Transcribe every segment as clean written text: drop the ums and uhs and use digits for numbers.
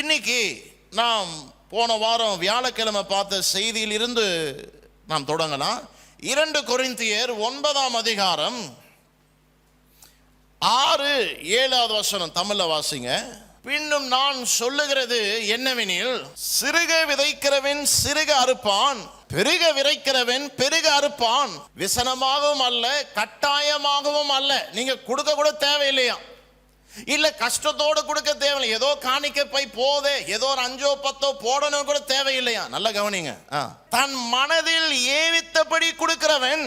இன்னைக்கு நாம் போன வாரம் வியாழக்கிழமை பார்த்த செய்தியில் இருந்து நாம் தொடங்கலாம். 2 கொரிந்தியர் 9ஆம் அதிகாரம் 6-7 வசனம் தமிழ்ல வாசிங்க. பின்னும் நான் சொல்லுகிறது என்னவெனில், சிறுக விதைக்கிறவன் சிறுக அறுப்பான், பெருக விதைக்கிறவன் பெருக அறுப்பான். விசனமாகவும் அல்ல, கட்டாயமாகவும் அல்ல. நீங்க கொடுக்க கூட தேவையில்லையா, இல்ல கஷ்டத்தோடு கொடுக்க தேவையில்லை. ஏதோ காணிக்க பை போதே, ஏதோ ஒரு 5-10 போடணும் கூட தேவையில்லையா. நல்லா கவனிங்க. தன் மனதில் ஏவித்தபடி கொடுக்கிறவன்.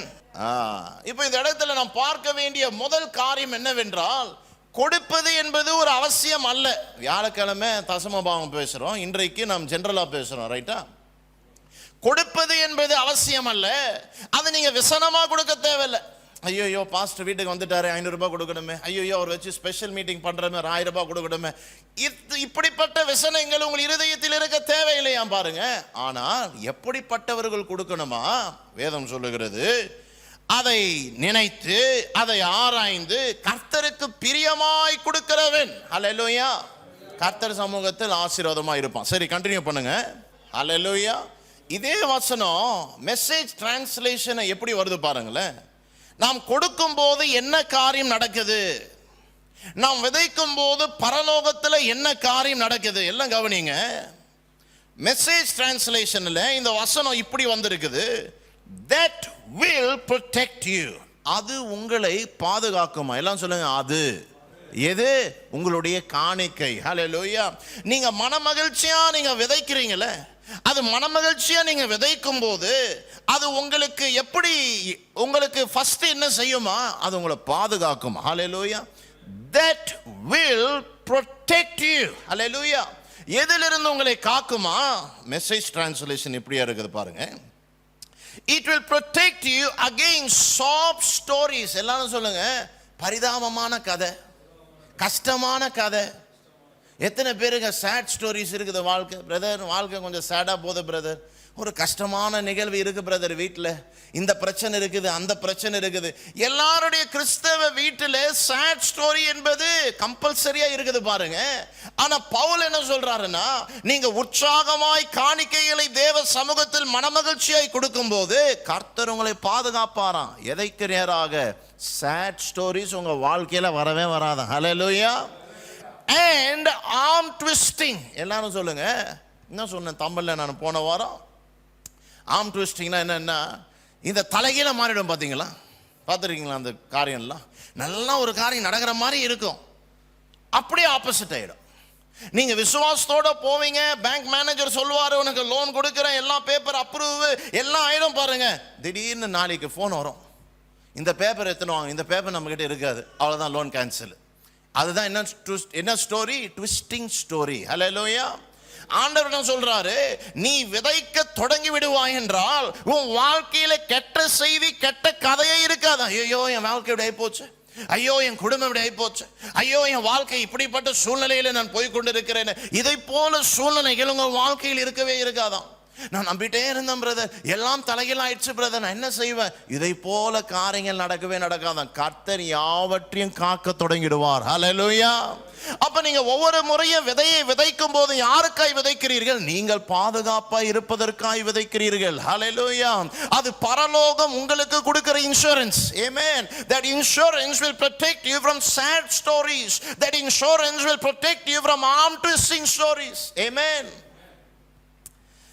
இப்ப இந்த இடத்துல நாம் பார்க்க வேண்டிய முதல் காரியம் என்னவென்றால், கொடுப்பது என்பது ஒரு அவசியம் அல்ல. வியாழக்கிழமை தசமபாவம் பேசுறோம், இன்றைக்கு நாம் ஜெனரலா பேசுறோம், ரைட்டா? கொடுப்பது என்பது அவசியம் அல்ல. அது நீங்க விசனமா கொடுக்க தேவையில்லை. ஐயோ பாஸ்டர் வீட்டுக்கு வந்துட்டாரு, 500 ரூபாய் கொடுக்கணுமே, ஐயோ அவர் வச்சு ஸ்பெஷல் மீட்டிங் பண்றமே, 1000 ரூபாய் கொடுக்கணுமே. இப்படிப்பட்ட விசனங்கள் உங்கள் இருதயத்தில் இருக்க தேவையில்லையா பாருங்க. ஆனால் எப்படிப்பட்டவர்கள் கொடுக்கணுமா வேதம் சொல்லுகிறது, அதை நினைத்து அதை ஆராய்ந்து கர்த்தருக்கு பிரியமாய் கொடுக்கிறவன் ஹல்லேலூயா கர்த்தர் சமூகத்தில் ஆசீர்வாதமா இருப்பான். சரி, கண்டினியூ பண்ணுங்க. ஹல்லேலூயா. இதே வசனம் மெசேஜ் டிரான்ஸ்லேஷன் எப்படி வருது பாருங்களேன். நாம் கொடுக்கும் போது என்ன காரியம் நடக்குது, நாம் விதைக்கும் போது பரலோகத்தில் என்ன காரியம் நடக்குது, எல்லாம் கவனிங்க. மெசேஜ் டிரான்ஸ்லேஷன்ல இந்த வசனம் இப்படி வந்திருக்குது, that will protect you. அது உங்களை பாதுகாக்குமா. எல்லாம் சொல்லுங்க, அது எது? உங்களுடைய காணிக்கை. ஹல்லேலூயா. நீங்க மனமகிழ்ச்சியா நீங்க விதைக்கிறீங்களே, அது மனமகிழ்ச்சியா நீங்க விதைக்கும் போது அது உங்களுக்கு எப்படி, உங்களுக்கு ஃபர்ஸ்ட் என்ன செய்யுமா, அது உங்களை பாதுகாக்கும். ஹல்லேலூயா. that will protect you. ஹல்லேலூயா. எதிலிருந்து உங்களை காக்குமா? மெசேஜ் டிரான்ஸ்லேஷன் இப்படியா இருக்குது பாருங்க. It will protect you against soft stories. எல்லாரும் சொல்லுங்க, பரிதாபமான கதை, கஷ்டமான கதை. எத்தனை பேருக்கு சேட் ஸ்டோரிஸ் இருக்குது வாழ்க்கை? பிரதர், வாழ்க்கை கொஞ்சம் சேடா போகுது பிரதர், ஒரு கஷ்டமான நிகழ்வு இருக்கு பிரதர், வீட்டில் இந்த பிரச்சனை இருக்குது, அந்த பிரச்சனை இருக்குது. எல்லாருடைய கிறிஸ்தவ வீட்டில் சேட் ஸ்டோரி என்பது கம்பல்சரியா இருக்குது பாருங்க. ஆனா பவுல் என்ன சொல்றாருன்னா, நீங்க உற்சாகமாய் காணிக்கைகளை தேவ சமூகத்தில் மனமகிழ்ச்சியாய் கொடுக்கும் போது கர்த்தர் உங்களை பாதுகாப்பாராம். எதைக்கு நேராக? சேட் ஸ்டோரிஸ் உங்க வாழ்க்கையில வரவே வராது. ஹல்லேலூயா. and arm twisting. எல்லாரும் சொல்லுங்க. என்ன சொன்னேன் தமிழ்ல நான் போன வாரம்? ஆர்ம் ட்விஸ்டிங்னா என்னன்னா, இந்த தலைகீழ மாறிடும். பார்த்தீங்களா, பார்த்துருக்கீங்களா அந்த காரியம்லாம்? நல்லா ஒரு காரியம் நடக்கிற மாதிரி இருக்கும், அப்படியே ஆப்போசிட் ஆகிடும். நீங்க விசுவாசத்தோட போவீங்க, பேங்க் மேனேஜர் சொல்லுவாரு உனக்கு லோன் கொடுக்குறேன், எல்லா பேப்பர் அப்ரூவ் எல்லாம் ஆயிடும் பாருங்க. திடீர்னு நாளைக்கு ஃபோன் வரும், இந்த பேப்பர் எடுத்துனுவாங்க, இந்த பேப்பர் நம்ம கிட்ட இருக்காது, அவ்வளோதான் லோன் கேன்சல். அதுதான் என்ன ஸ்டோரி? Twisting story. ஹல்லேலூயா. ஆண்டவர் சொல்றாரு, நீ விதைக்க தொடங்கி விடுவாய் என்றால் உன் வாழ்க்கையில கெட்ட செய்தி, கெட்ட கதையே இருக்காது. ஐயோ என் வாழ்க்கை இப்படி ஆகி போச்சு, ஐயோ என் குடும்பம் இப்படி ஆகி போச்சு, ஐயோ என் வாழ்க்கை இப்படிப்பட்ட சூழ்நிலையில நான் போய் கொண்டிருக்கிறேன். இதை போல சூழ்நிலைகள் உங்கள் வாழ்க்கையில் இருக்கவே இருக்காதான். நான் நம்பிட்டே இருந்தேன் பிரதர், எல்லாம் தலைகீழ ஆயிடுச்சு பிரதர், நான் என்ன செய்வேன்? இதை போல காரியங்கள் நடக்கவே நடக்காதான். கர்த்தர் யாவற்றையும் காக்க தொடங்கிடுவார். ஹல்லேலூயா. அப்ப நீங்க ஒவ்வொரு முறையும் விதையை விதைக்கும் போது யாருக்காய் விதைக்கிறீர்கள்? நீங்கள் பாதுகாப்பாய் இருப்பதற்காய் விதைக்கிறீர்கள். ஹல்லேலூயா. அது பரலோகம் உங்களுக்கு கொடுக்கிற insurance. Amen. That insurance will protect you from sad stories. That insurance will protect you from arm twisting stories. Amen.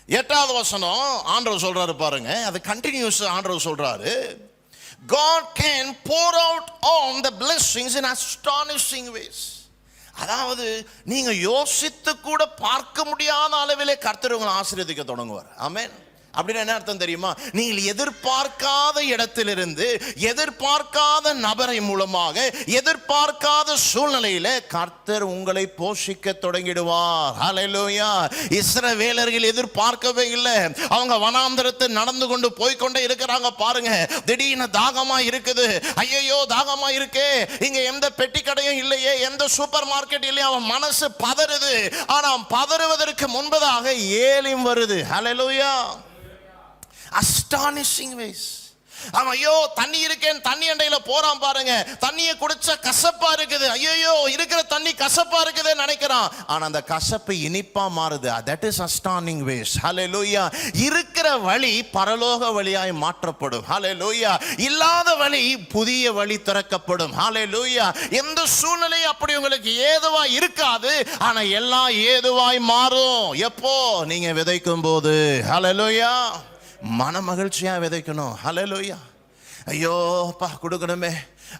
8வது வசனம் ஆண்டவர் சொல்றாரு பாருங்க, அது கண்டினியூஸ். ஆண்டவர் சொல்றாரு, God can pour out on the blessings in astonishing ways. அதாவது நீங்க யோசித்து கூட பார்க்க முடியாத அளவிலே கர்த்தர் உங்களை ஆசீர்வதிக்க தொடங்குவார். ஆமென். அப்படின்னு என்ன அர்த்தம் தெரியுமா? நீங்கள் எதிர்பார்க்காத இடத்திலிருந்து, எதிர்பார்க்காத நபரை மூலமாக, எதிர்பார்க்காத சூழ்நிலையில கர்த்தர் உங்களை போஷிக்க தொடங்கிடுவார். ஹல்லேலூயா. இஸ்ரவேலர்கள் எதிர்பார்க்கவே இல்லை. அவங்க வனாந்தரத்தை நடந்து கொண்டு போய்கொண்டே இருக்கிறாங்க பாருங்க. திடீர்னு தாகமா இருக்குது. ஐயோ தாகமா இருக்கே, இங்க எந்த பெட்டி கடையும் இல்லையே, எந்த சூப்பர் மார்க்கெட் இல்லையே. அவன் மனசு பதறுது. ஆனா பதறுவதற்கு முன்பதாக ஏலிம் வருது. ஹல்லேலூயா. Astonishing ways. அவன் ஐயோ தண்ணி இருக்கேன் தண்ணி அண்டையில போறான் பாருங்க, தண்ணியை குடிச்சா கசப்பா இருக்குது, ஐயோ இருக்கிற தண்ணி கசப்பா இருக்குது நினைக்கிறான். ஆனா அந்த கசப்பு இனிப்பா மாறுது. that is astounding ways. hallelujah. இருக்கிற வழி பரலோக வழியாய் மாற்றப்படும். hallelujah. இல்லாத வழி புதிய வழி திறக்கப்படும். hallelujah. எந்த சூழ்நிலை அப்படி உங்களுக்கு ஏதுவா இருக்காது, ஆனா எல்லாம் ஏதுவாய் மாறும். எப்போ? நீங்க விதைக்கும் போது. hallelujah. மன மகிழ்ச்சியா விதைக்கணும். ஹல்லேலூயா. ஐயோ பா கொடுக்கணுமே,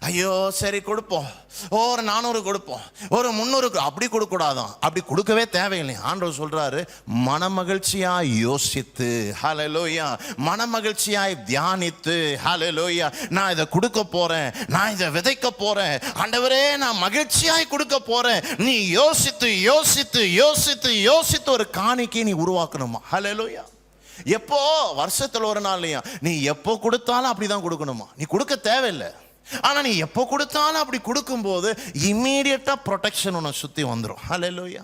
ஐயோ சரி கொடுப்போம், ஒரு 400 கொடுப்போம், ஒரு 300 அப்படி கொடுக்க கூடாதான். அப்படி கொடுக்கவே தேவையில்லை. ஆண்டவர் சொல்றாரு மன மகிழ்ச்சியாய் யோசித்து, ஹல்லேலூயா, மன மகிழ்ச்சியாய் தியானித்து, ஹல்லேலூயா, நான் இதை கொடுக்க போறேன், நான் இதை விதைக்க போறேன், ஆண்டவரே நான் மகிழ்ச்சியாய் கொடுக்க போறேன். நீ யோசித்து யோசித்து யோசித்து யோசித்து ஒரு காணிக்கை நீ உருவாக்கணுமா. ஹல்லேலூயா. எப்போ? வருஷத்துல ஒரு நாள்லையா? நீ எப்போ கொடுத்தாலும் அப்படிதான் கொடுக்கணுமா? நீ கொடுக்க தேவையில்லை, ஆனா நீ எப்போ கொடுத்தாலும் அப்படி கொடுக்கும்போது இம்மீடியட்டா ப்ரொடெக்ஷன் உன்னை சுத்தி வந்துடும். ஹல்லேலூயா.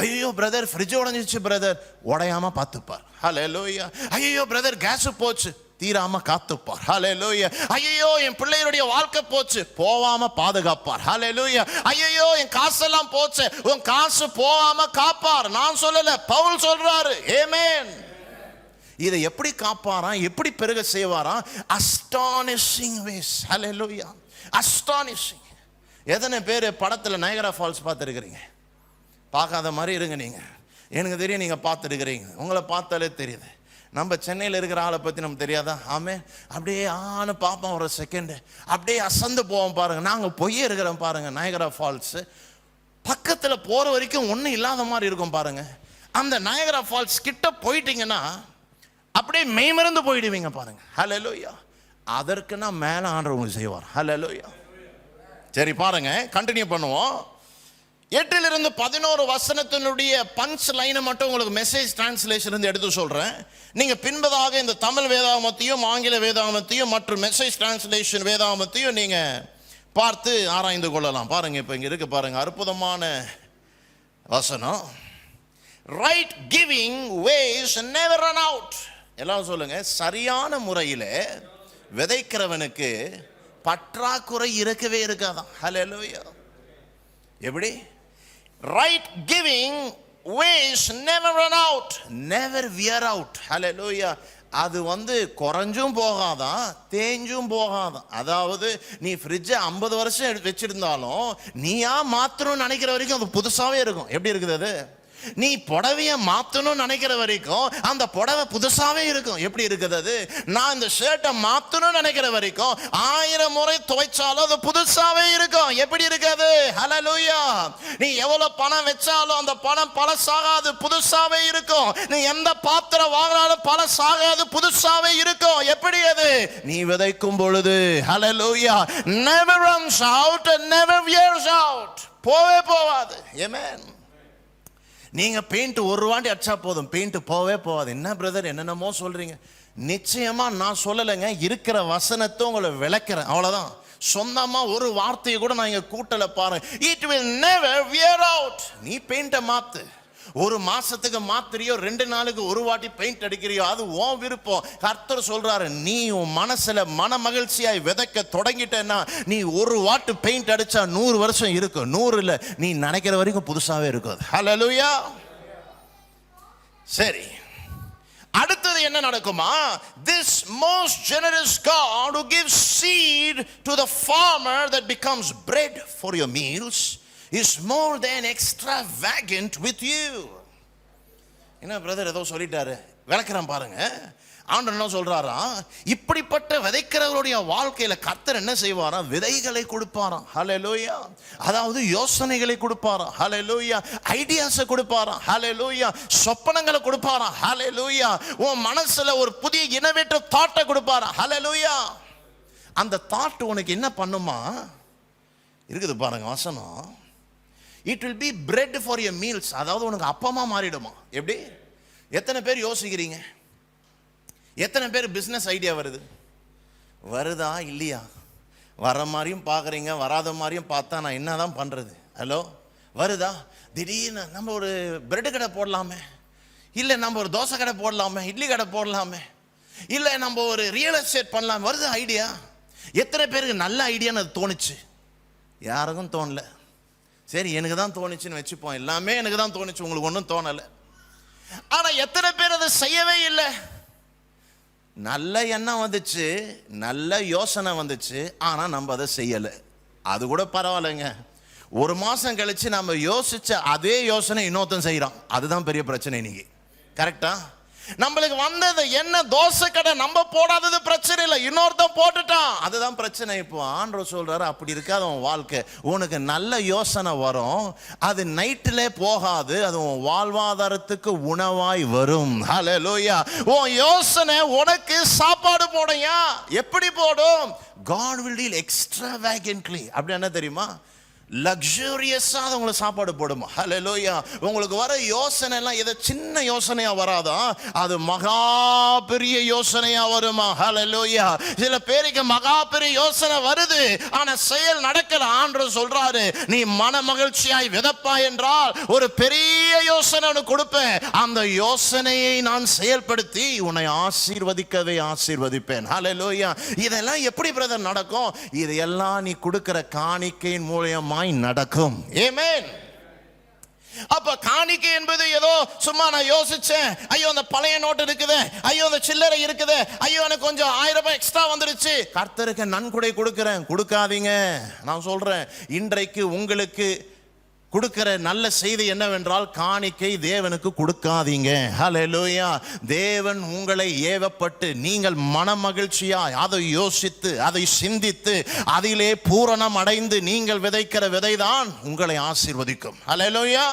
ஐயோ பிரதர் ஃப்ரிட்ஜ் உடைஞ்சிச்சு பிரதர், உடையாம பார்த்துப்பார். ஹல்லேலூயா. ஐயோ பிரதர் கேஸ் போச்சு, தீராம காத்துப்பார். ஹல்லேலூயா. ஐயோ என் பிள்ளைகளுடைய வாழ்க்கை போச்சு, போவாம பாதுகாப்பார். ஹல்லேலூயா. ஐயோ என் காசெல்லாம் போச்சு, உன் காசு போவாம காப்பார். நான் சொல்லல, பவுல் சொல்றாரு. ஆமென். இதை எப்படி காப்பாராம், எப்படி பெருக செய்வாராம்? astonishing ways. hallelujah. astonishing. எத்தனை பேர் படத்துல நயகரா ஃபால்ஸ் பார்த்துருக்கிறீங்க? பார்க்காத மாதிரி இருங்க நீங்க. எனக்கு தெரியும் நீங்க பார்த்துருக்கிறீங்க, உங்களை பார்த்தாலே தெரியுது. நம்ம சென்னையில் இருக்கிற ஆளை பற்றி நமக்கு தெரியாதா? ஆமே. அப்படியே ஆன்னு பார்ப்போம், ஒரு செகண்டு அப்படியே அசந்து போவோம் பாருங்க. நாங்கள் பொய்யே இருக்கிறோம் பாருங்க. நயகரா ஃபால்ஸ் பக்கத்தில் போகிற வரைக்கும் ஒன்றும் இல்லாத மாதிரி இருக்கும் பாருங்க. அந்த நயகரா ஃபால்ஸ் கிட்ட போயிட்டீங்கன்னா அப்படியே மெய்மறந்து போயிடுவீங்க பாருங்க. ஹல்லேலூயா. அதற்குன்னா மேல ஆண்டவர் உங்களுக்கு செய்வார். ஹல்லேலூயா. சரி பாருங்க, கண்டினியூ பண்ணுவோம். 8 to 11 வசனத்தினுடைய பஞ்ச் லைனை மட்டும் உங்களுக்கு மெசேஜ் டிரான்ஸ்லேஷன் இருந்து எடுத்து சொல்றேன். நீங்க பின்பதாக இந்த தமிழ் வேதாகமத்தையும் ஆங்கில வேதாகமத்தையும் மற்றும் மெசேஜ் டிரான்ஸ்லேஷன் வேதாகமத்தையும் நீங்க பார்த்து ஆராய்ந்து கொள்ளலாம். பாருங்க, இப்ப இங்க இருக்கு பாருங்க, அற்புதமான வசனம். Right giving ways never run out. எல்லாரும் சொல்லுங்க, சரியான முறையில் விதைக்கிறவனுக்கு பற்றாக்குறை இருக்கவே இருக்காதான். ஹல்லேலூயா. எப்படி? Right giving ways never run out, never wear out. ஹல்லேலூயா. அது குறைஞ்சும் போகாதான், தேஞ்சும் போகாதான். அதாவது நீ ஃப்ரிட்ஜை 50 வருஷம் வச்சிருந்தாலும் நீயா மாத்தணும்னு நினைக்கிற வரைக்கும் அது புதுசாவே இருக்கும். எப்படி இருக்குது அது? நீ புடவைய மாத்தணும்னு நினைக்கிற வரைக்கும் அந்த புடவை புதுசாவே இருக்கும். எப்படி இருக்குது அது? நான் இந்த ஷர்ட்டை மாத்தணும்னு நினைக்கிற வரைக்கும் 1000 முறை துவைச்சாலும் அது புதுசாவே இருக்கும். எப்படி இருக்குது? ஹல்லேலூயா. நீ எவ்வளவு பணம் வச்சாலும் அந்த பணம் பழசாகாது, புதுசாவே இருக்கும். நீ எந்த பாத்திரம் வாங்கினாலும் பழசாகாது, புதுசாவே இருக்கும். எப்படி அது? நீ விதைக்கும் பொழுது. ஹல்லேலூயா. never runs out and never wears out. போவே போவாது. ஆமென். நீங்க பெயிண்ட் ஒரு வாட்டி அடிச்சா போதும், பெயிண்ட் போவே போகாது. என்ன பிரதர் என்னென்னமோ சொல்றீங்க? நிச்சயமா நான் சொல்லலைங்க, இருக்கிற வசனத்தை உங்களை விளக்குறேன், அவ்வளவுதான். சொந்தமா ஒரு வார்த்தையை கூட நான் இங்க கூட்டல பாருங்க. It will never wear out. நீ பெயிண்ட மாத்து. ஒரு மாசத்துக்கு மாத்திரியோ 2 நாளுக்கு ஒரு வாட்டி பெயிண்ட் அடிக்கிறியோ அது உன் விருப்பம். கர்த்தர் சொல்றாரு, நீ உன் மனசுல மன மகிழ்ச்சியாய் விதைக்க தொடங்கிட்டேன்னா நீ ஒரு வாட்டி பெயிண்ட் அடிச்சா 100 வருஷம் இருக்கும். 100 இல்ல, நீ நினைக்கிற வரைக்கும் புதுசாவே இருக்கும். ஹல்லேலூயா. சரி, அடுத்தது என்ன நடக்குமா? This most generous God who gives seed to the farmer that becomes bread for your meals is more than extravagant with you. என்ன பிரதர் ஏதோ சொல்லிட்டாரு, விளக்குறேன் பாருங்க. ஆண்டவர் என்ன சொல்றாரா? இப்படிப்பட்ட விதைக்கிறவருடைய வாழ்க்கையில கர்த்தர் என்ன செய்வாரா? விதைகளை கொடுப்பாராம். ஹல்லேலூயா. அதாவது யோசனைகளை கொடுப்பாராம். ஹல்லேலூயா. ஐடியாஸை கொடுப்பாராம். ஹல்லேலூயா. சொப்பனங்களை கொடுப்பாராம். ஹல்லேலூயா. உன் மனசுல ஒரு புதிய இனோவேட்டிவ் தாட்டை கொடுப்பாராம். ஹல்லேலூயா. அந்த தாட் உனக்கு என்ன பண்ணுமா? இருக்குது பாருங்க வசனம். It will be bread for your meals. அதாவது உனக்கு அப்பமா மாறிடுமா. எப்படி? எத்தனை பேர் யோசிக்கிறீங்க? எத்தனை பேர் பிஸ்னஸ் ஐடியா வருதா இல்லையா? வர மாதிரியும் பார்க்குறீங்க, வராத மாதிரியும் பார்த்தா நான் என்னதான் பண்ணுறது? ஹலோ, வருதா? திடீர்னு நம்ம ஒரு பிரெட் கடை போடலாமே, இல்லை நம்ம ஒரு தோசை கடை போடலாமே, இட்லி கடை போடலாமே, இல்லை நம்ம ஒரு ரியல் எஸ்டேட் பண்ணலாம் வருது ஐடியா. எத்தனை பேருக்கு நல்ல ஐடியான்னு அது தோணுச்சு? யாருக்கும் தோணல. சரி, எனக்கு தான் தோணுச்சுன்னு வச்சுப்போம். எல்லாமே எனக்கு தான் தோணுச்சு, உங்களுக்கு ஒன்றும் தோணலை. ஆனால் எத்தனை பேர் அதை செய்யவே இல்லை? நல்ல எண்ணம் வந்துச்சு, நல்ல யோசனை வந்துச்சு, ஆனால் நம்ம அதை செய்யலை. அது கூட பரவாயில்லைங்க. ஒரு மாதம் கழிச்சு நம்ம யோசிச்ச அதே யோசனை இன்னொருத்தன் செய்கிறான். அதுதான் பெரிய பிரச்சனை இன்னைக்கு. கரெக்டா? நம்மளுக்கு வந்தது என்ன தோசை கடை, நம்ம போடாதது பிரச்சனை இல்லை, இன்னொருத்தன் போட்டுட்டான், அதுதான் பிரச்சனை. இப்போ ஆண்டவர் சொல்றாரு, அப்படி இருக்காது உன் வாழ்க்கை. உனக்கு நல்ல யோசனை வரும், அது நைட்டில் போகாது, அது உன் வாழ்வாதாரத்துக்கு உணவாய் வரும். ஹல்லேலூயா. உன் யோசனை உனக்கு சாப்பாடு போடையா? எப்படி போடும்? God will deal extravagantly. அப்படி என்ன தெரியுமா? லக்ஸூரியஸா உங்களுக்கு சாப்பாடு போடுமா? ஹல்லேலூயா. உங்களுக்கு வர யோசனை எல்லாம் ஏதோ சின்ன யோசனையா வராதா, அது மகா பெரிய யோசனையா வருமா? ஹல்லேலூயா. சில பேருக்கு மகா பெரிய யோசனை வருது, ஆனா செயல் நடக்கல. ஆண்டவர் சொல்றாரு, நீ மன மகிழ்ச்சியாய் விதப்பாய் என்றால் ஒரு பெரிய யோசனை உனக்கு கொடுப்பேன். அந்த யோசனையை நான் செயல்படுத்தி உன்னை ஆசீர்வதிக்கவே ஆசீர்வதிப்பேன். ஹல்லேலூயா. இதெல்லாம் எப்படி பிரதர் நடக்கும்? இதெல்லாம் நீ கொடுக்கிற காணிக்கையின் மூலமா நடக்கும். ஆமென். அப்ப காணிக்கை என்பது ஏதோ சும்மா நான் யோசிச்சேன், ஐயோ அந்த பழைய நோட்டு இருக்குது, ஐயோ அந்த சில்லறை இருக்குது, ஐயோ எனக்கு கொஞ்சம் 1000 ரூபாய் எக்ஸ்ட்ரா வந்துருச்சு, கர்த்தருக்கு நன்கொடை கொடுக்கிறேன். கொடுக்காதீங்க. நான் சொல்றேன், இன்றைக்கு உங்களுக்கு கொடுக்கிற நல்ல செய்தி என்னவென்றால், காணிக்கை தேவனுக்கு கொடுக்காதீங்க. ஹல்லேலூயா. தேவன் உங்களை ஏவப்பட்டு நீங்கள் மன மகிழ்ச்சியாய் அதை யோசித்து அதை சிந்தித்து அதிலே பூரணம் அடைந்து நீங்கள் விதைக்கிற விதைதான் உங்களை ஆசீர்வதிக்கும். ஹல்லேலூயா.